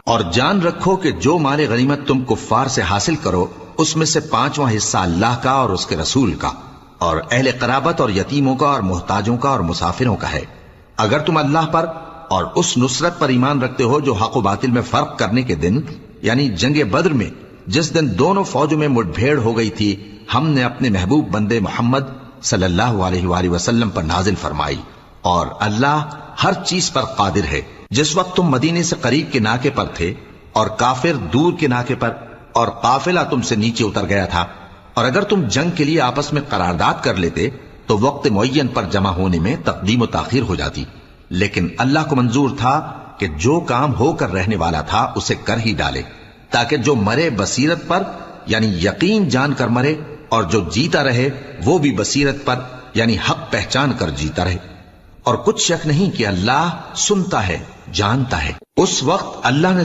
اور جان رکھو کہ جو مال غنیمت تم کفار سے حاصل کرو اس میں سے 5واں حصہ اللہ کا اور اس کے رسول کا اور اہل قرابت اور یتیموں کا اور محتاجوں کا اور مسافروں کا ہے۔ اگر تم اللہ پر اور اس نصرت پر ایمان رکھتے ہو جو حق و باطل میں فرق کرنے کے دن یعنی جنگ بدر میں جس دن دونوں فوجوں میں مٹ بھیڑ ہو گئی تھی ہم نے اپنے محبوب بندے محمد صلی اللہ علیہ وآلہ وسلم پر نازل فرمائی، اور اللہ ہر چیز پر قادر ہے۔ جس وقت تم مدینے سے قریب کے ناکے پر تھے اور کافر دور کے ناکے پر اور قافلہ تم سے نیچے اتر گیا تھا، اور اگر تم جنگ کے لیے آپس میں قرارداد کر لیتے تو وقت معین پر جمع ہونے میں تقدیم و تاخیر ہو جاتی، لیکن اللہ کو منظور تھا کہ جو کام ہو کر رہنے والا تھا اسے کر ہی ڈالے، تاکہ جو مرے بصیرت پر یعنی یقین جان کر مرے، اور جو جیتا رہے وہ بھی بصیرت پر یعنی حق پہچان کر جیتا رہے۔ اور کچھ شک نہیں کہ اللہ سنتا ہے، جانتا ہے۔ اس وقت اللہ نے